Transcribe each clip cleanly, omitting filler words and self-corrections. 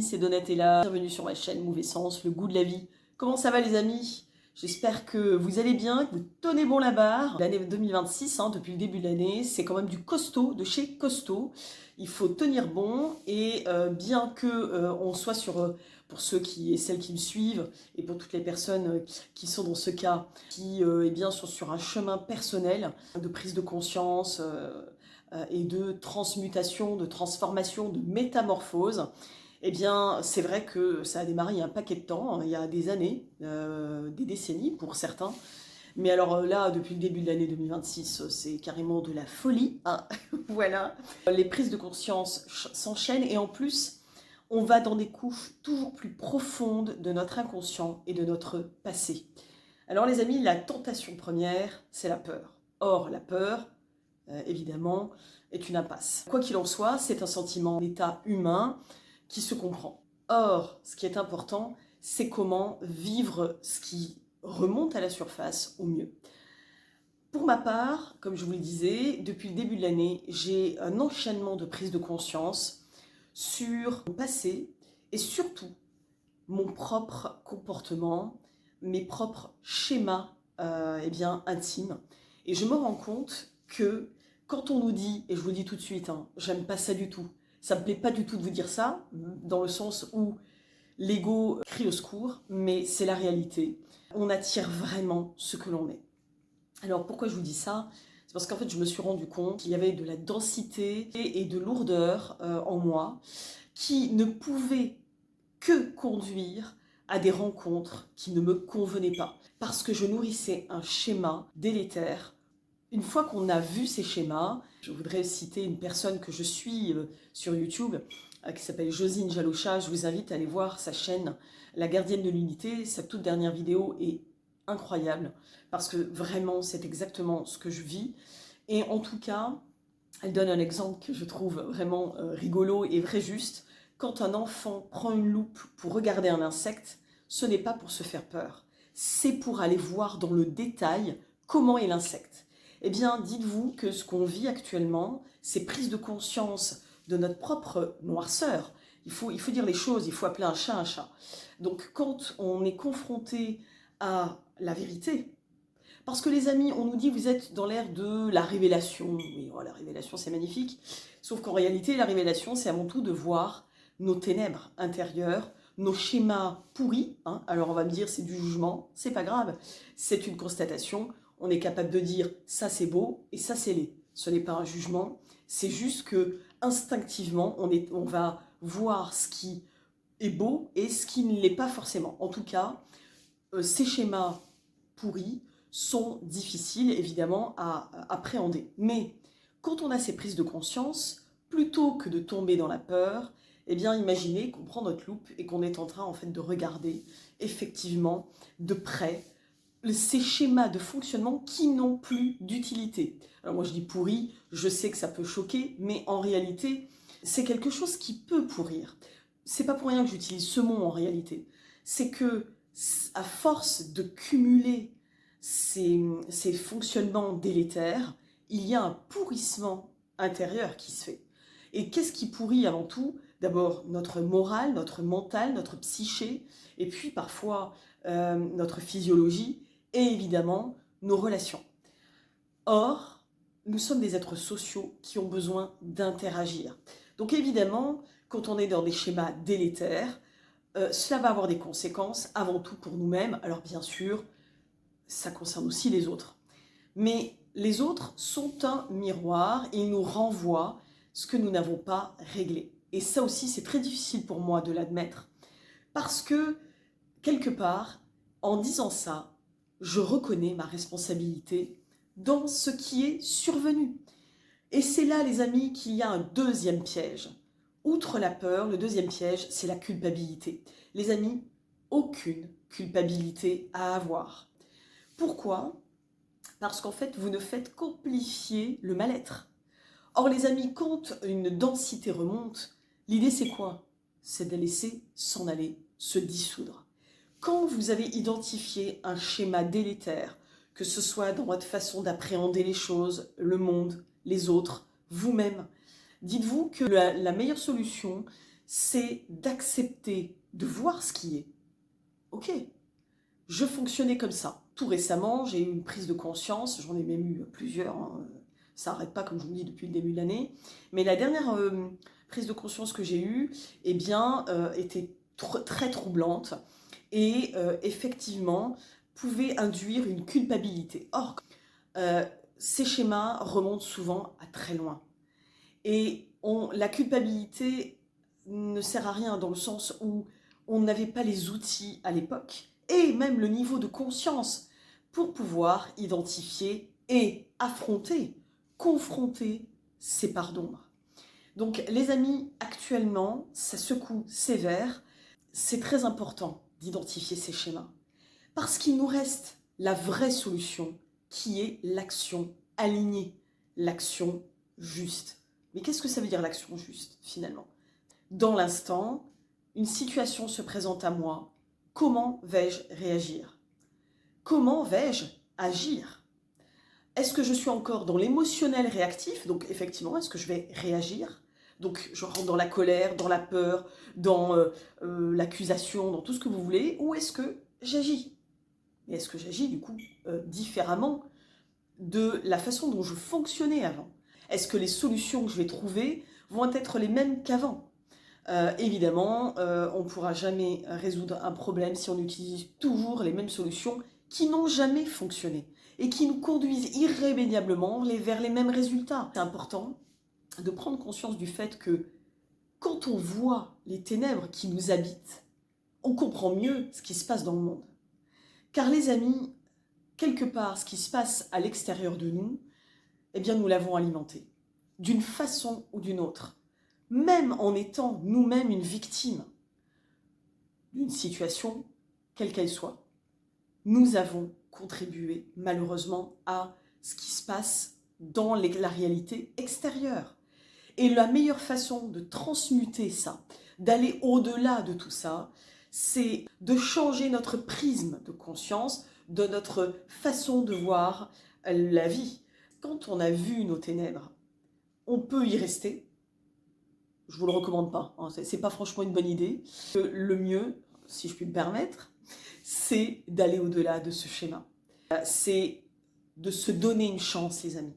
c'est Donatella, bienvenue sur ma chaîne Move Essence, le goût de la vie. Comment ça va les amis? J'espère que vous allez bien, que vous tenez bon la barre. L'année 2026, depuis le début de l'année, c'est quand même du costaud, de chez costaud. Il faut tenir bon et bien que on soit sur, pour ceux qui et celles qui me suivent et pour toutes les personnes qui sont dans ce cas, qui eh bien, sont sur un chemin personnel de prise de conscience et de transmutation, de transformation, de métamorphose. Eh bien, c'est vrai que ça a démarré il y a un paquet de temps, il y a des années, des décennies pour certains. Mais alors là, depuis le début de l'année 2026, c'est carrément de la folie. Voilà. Les prises de conscience s'enchaînent et en plus, on va dans des couches toujours plus profondes de notre inconscient et de notre passé. Alors les amis, la tentation première, c'est la peur. Or, la peur, évidemment, est une impasse. Quoi qu'il en soit, c'est un sentiment d'état humain qui se comprend. Or, ce qui est important, c'est comment vivre ce qui remonte à la surface au mieux. Pour ma part, comme je vous le disais, depuis le début de l'année, j'ai un enchaînement de prise de conscience sur mon passé et surtout mon propre comportement, mes propres schémas intimes. Et je me rends compte que quand on nous dit, et je vous le dis tout de suite, j'aime pas ça du tout, ça me plaît pas du tout de vous dire ça, dans le sens où l'ego crie au secours, mais c'est la réalité. On attire vraiment ce que l'on est. Alors pourquoi je vous dis ça? C'est parce qu'en fait je me suis rendu compte qu'il y avait de la densité et de lourdeur en moi qui ne pouvait que conduire à des rencontres qui ne me convenaient pas. Parce que je nourrissais un schéma délétère. Une fois qu'on a vu ces schémas, je voudrais citer une personne que je suis sur YouTube, qui s'appelle Josine Jalocha. Je vous invite à aller voir sa chaîne La Gardienne de l'Unité. Sa toute dernière vidéo est incroyable, parce que vraiment, c'est exactement ce que je vis. Et en tout cas, elle donne un exemple que je trouve vraiment rigolo et vrai juste. Quand un enfant prend une loupe pour regarder un insecte, ce n'est pas pour se faire peur. C'est pour aller voir dans le détail comment est l'insecte. Eh bien, dites-vous que ce qu'on vit actuellement, c'est prise de conscience de notre propre noirceur. Il faut dire les choses, il faut appeler un chat un chat. Donc, quand on est confronté à la vérité, parce que les amis, on nous dit vous êtes dans l'ère de la révélation. Oui, oh, la révélation c'est magnifique. Sauf qu'en réalité, la révélation c'est avant tout de voir nos ténèbres intérieures, nos schémas pourris. Alors on va me dire c'est du jugement, c'est pas grave. C'est une constatation. On est capable de dire ça c'est beau et ça c'est laid. Ce n'est pas un jugement. C'est juste que instinctivement, on va voir ce qui est beau et ce qui ne l'est pas forcément. En tout cas, ces schémas pourris sont difficiles évidemment à appréhender. Mais quand on a ces prises de conscience, plutôt que de tomber dans la peur, eh bien imaginez qu'on prend notre loupe et qu'on est en train en fait de regarder effectivement de près ces schémas de fonctionnement qui n'ont plus d'utilité. Alors moi je dis pourri, je sais que ça peut choquer, mais en réalité c'est quelque chose qui peut pourrir. C'est pas pour rien que j'utilise ce mot en réalité. C'est que à force de cumuler ces fonctionnements délétères, il y a un pourrissement intérieur qui se fait. Et qu'est-ce qui pourrit avant tout? D'abord notre morale, notre mental, notre psyché, et puis parfois notre physiologie, et évidemment nos relations. Or, nous sommes des êtres sociaux qui ont besoin d'interagir. Donc évidemment, quand on est dans des schémas délétères, cela va avoir des conséquences avant tout pour nous-mêmes. Alors bien sûr, ça concerne aussi les autres. Mais les autres sont un miroir et ils nous renvoient ce que nous n'avons pas réglé. Et ça aussi, c'est très difficile pour moi de l'admettre. Parce que, quelque part, en disant ça, je reconnais ma responsabilité dans ce qui est survenu. Et c'est là, les amis, qu'il y a un deuxième piège. Outre la peur, le deuxième piège, c'est la culpabilité. Les amis, aucune culpabilité à avoir. Pourquoi? Parce qu'en fait, vous ne faites qu'amplifier le mal-être. Or, les amis, quand une densité remonte, l'idée c'est quoi? C'est de laisser s'en aller, se dissoudre. Quand vous avez identifié un schéma délétère, que ce soit dans votre façon d'appréhender les choses, le monde, les autres, vous-même, dites-vous que la meilleure solution, c'est d'accepter de voir ce qui est. Ok, je fonctionnais comme ça. Tout récemment, j'ai eu une prise de conscience, j'en ai même eu plusieurs, hein. Ça n'arrête pas comme je vous dis depuis le début de l'année. Mais la dernière prise de conscience que j'ai eue, eh bien, était très troublante et effectivement pouvait induire une culpabilité. Or, ces schémas remontent souvent à très loin. Et la culpabilité ne sert à rien dans le sens où on n'avait pas les outils à l'époque et même le niveau de conscience pour pouvoir identifier et affronter, confronter ces parts d'ombre. Donc les amis, actuellement, ça secoue sévère. C'est très important d'identifier ces schémas parce qu'il nous reste la vraie solution qui est l'action alignée, l'action juste. Mais qu'est-ce que ça veut dire l'action juste finalement? Dans l'instant, une situation se présente à moi, comment vais-je réagir? Comment vais-je agir? Est-ce que je suis encore dans l'émotionnel réactif? Donc effectivement, est-ce que je vais réagir? Donc je rentre dans la colère, dans la peur, dans l'accusation, dans tout ce que vous voulez, ou est-ce que j'agis? Et est-ce que j'agis du coup différemment de la façon dont je fonctionnais avant? Est-ce que les solutions que je vais trouver vont être les mêmes qu'avant? Évidemment, on ne pourra jamais résoudre un problème si on utilise toujours les mêmes solutions qui n'ont jamais fonctionné et qui nous conduisent irrémédiablement vers les mêmes résultats. C'est important de prendre conscience du fait que quand on voit les ténèbres qui nous habitent, on comprend mieux ce qui se passe dans le monde. Car les amis, quelque part, ce qui se passe à l'extérieur de nous, eh bien nous l'avons alimenté, d'une façon ou d'une autre, même en étant nous-mêmes une victime d'une situation, quelle qu'elle soit. Nous avons contribué malheureusement à ce qui se passe dans la réalité extérieure. Et la meilleure façon de transmuter ça, d'aller au-delà de tout ça, c'est de changer notre prisme de conscience, de notre façon de voir la vie. Quand on a vu nos ténèbres, on peut y rester. Je ne vous le recommande pas, hein, c'est pas franchement une bonne idée. Le mieux, si je puis me permettre, c'est d'aller au-delà de ce schéma. C'est de se donner une chance, les amis.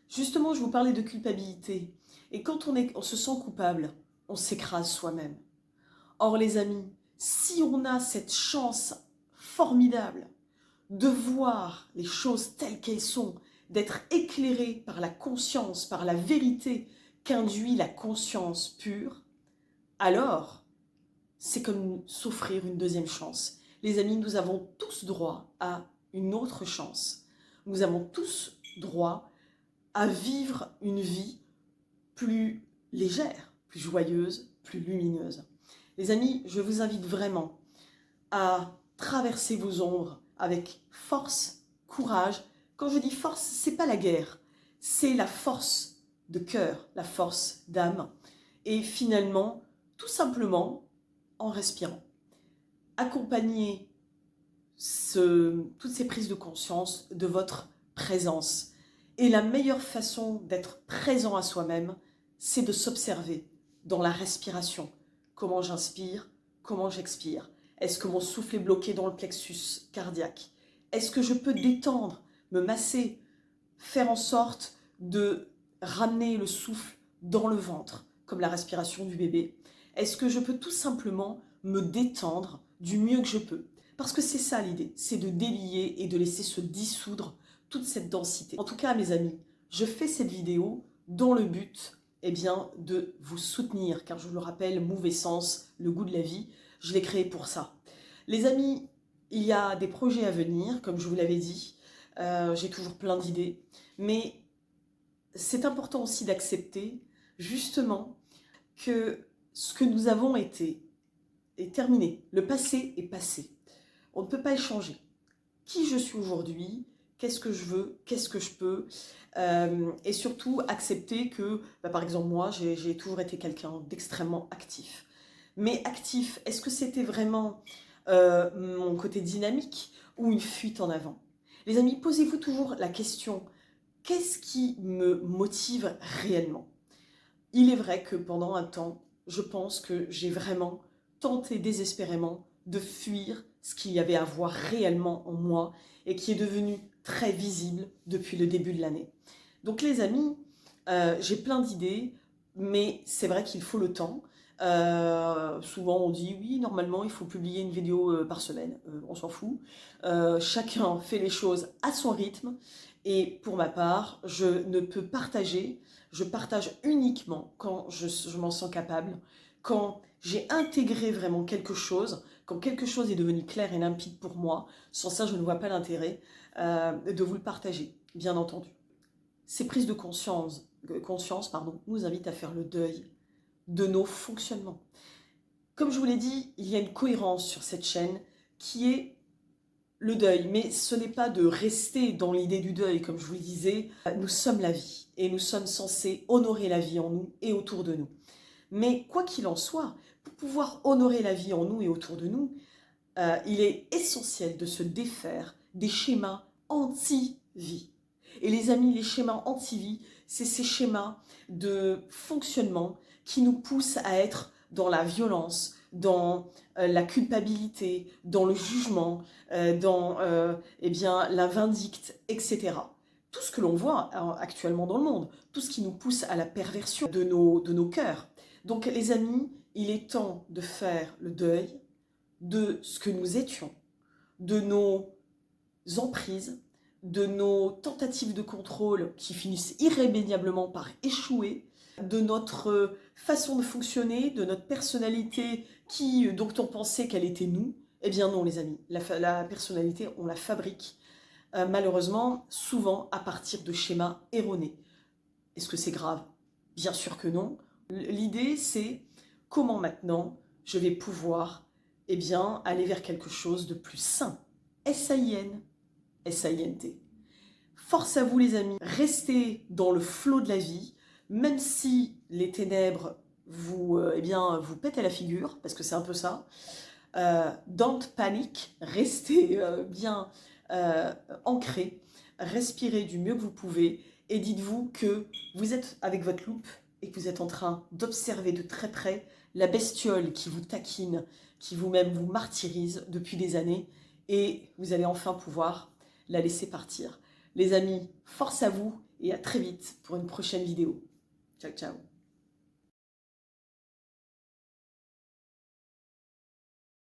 Justement, je vous parlais de culpabilité. Et quand on se sent coupable, on s'écrase soi-même. Or, les amis, si on a cette chance formidable de voir les choses telles qu'elles sont, d'être éclairé par la conscience, par la vérité qu'induit la conscience pure, alors c'est comme s'offrir une deuxième chance. Les amis, nous avons tous droit à une autre chance. Nous avons tous droit à vivre une vie plus légère, plus joyeuse, plus lumineuse. Les amis, je vous invite vraiment à traverser vos ombres avec force, courage. Quand je dis force, c'est pas la guerre, c'est la force de cœur, la force d'âme. Et finalement, tout simplement, en respirant. Accompagnez toutes ces prises de conscience de votre présence. Et la meilleure façon d'être présent à soi-même, c'est de s'observer dans la respiration. Comment j'inspire, comment j'expire. Est-ce que mon souffle est bloqué dans le plexus cardiaque? Est-ce que je peux détendre, me masser, faire en sorte de ramener le souffle dans le ventre, comme la respiration du bébé? Est-ce que je peux tout simplement me détendre du mieux que je peux? Parce que c'est ça l'idée, c'est de délier et de laisser se dissoudre toute cette densité. En tout cas, mes amis, je fais cette vidéo dans le but de vous soutenir, car je vous le rappelle, Move Essence, le goût de la vie, je l'ai créé pour ça. Les amis, il y a des projets à venir, comme je vous l'avais dit, j'ai toujours plein d'idées, mais c'est important aussi d'accepter justement que ce que nous avons été est terminé. Le passé est passé. On ne peut pas échanger. Qui je suis aujourd'hui, qu'est-ce que je veux, qu'est-ce que je peux, et surtout accepter que, par exemple moi, j'ai toujours été quelqu'un d'extrêmement actif. Mais actif, est-ce que c'était vraiment mon côté dynamique ou une fuite en avant? Les amis, posez-vous toujours la question, qu'est-ce qui me motive réellement? Il est vrai que pendant un temps, je pense que j'ai vraiment tenté désespérément de fuir ce qu'il y avait à voir réellement en moi et qui est devenu très visible depuis le début de l'année. Donc les amis, j'ai plein d'idées, mais c'est vrai qu'il faut le temps. Souvent on dit oui, normalement il faut publier une vidéo par semaine, on s'en fout. Chacun fait les choses à son rythme et pour ma part, je ne peux partager, je partage uniquement quand je m'en sens capable, quand j'ai intégré vraiment quelque chose, quand quelque chose est devenu clair et limpide pour moi. Sans ça, je ne vois pas l'intérêt de vous le partager, bien entendu. Ces prises de conscience nous invitent à faire le deuil de nos fonctionnements. Comme je vous l'ai dit, il y a une cohérence sur cette chaîne qui est le deuil, mais ce n'est pas de rester dans l'idée du deuil, comme je vous le disais. Nous sommes la vie et nous sommes censés honorer la vie en nous et autour de nous. Mais quoi qu'il en soit, pour pouvoir honorer la vie en nous et autour de nous, il est essentiel de se défaire des schémas anti-vie. Et les amis, les schémas anti-vie, c'est ces schémas de fonctionnement qui nous poussent à être dans la violence, dans la culpabilité, dans le jugement, dans la vindicte, etc. Tout ce que l'on voit actuellement dans le monde, tout ce qui nous pousse à la perversion de nos cœurs. Donc les amis, il est temps de faire le deuil de ce que nous étions, de nos emprises, de nos tentatives de contrôle qui finissent irrémédiablement par échouer, de notre façon de fonctionner, de notre personnalité dont on pensait qu'elle était nous. Eh bien non les amis, la personnalité on la fabrique malheureusement souvent à partir de schémas erronés. Est-ce que c'est grave? Bien sûr que non. L'idée c'est comment maintenant je vais pouvoir aller vers quelque chose de plus sain. S-A-I-N, S-A-I-N-T. Force à vous les amis, restez dans le flot de la vie, même si les ténèbres vous pètent à la figure, parce que c'est un peu ça. Don't panic, restez bien ancrés, respirez du mieux que vous pouvez et dites-vous que vous êtes avec votre loupe et que vous êtes en train d'observer de très près la bestiole qui vous taquine, qui vous-même vous martyrise depuis des années et vous allez enfin pouvoir la laisser partir. Les amis, force à vous et à très vite pour une prochaine vidéo. Ciao, ciao.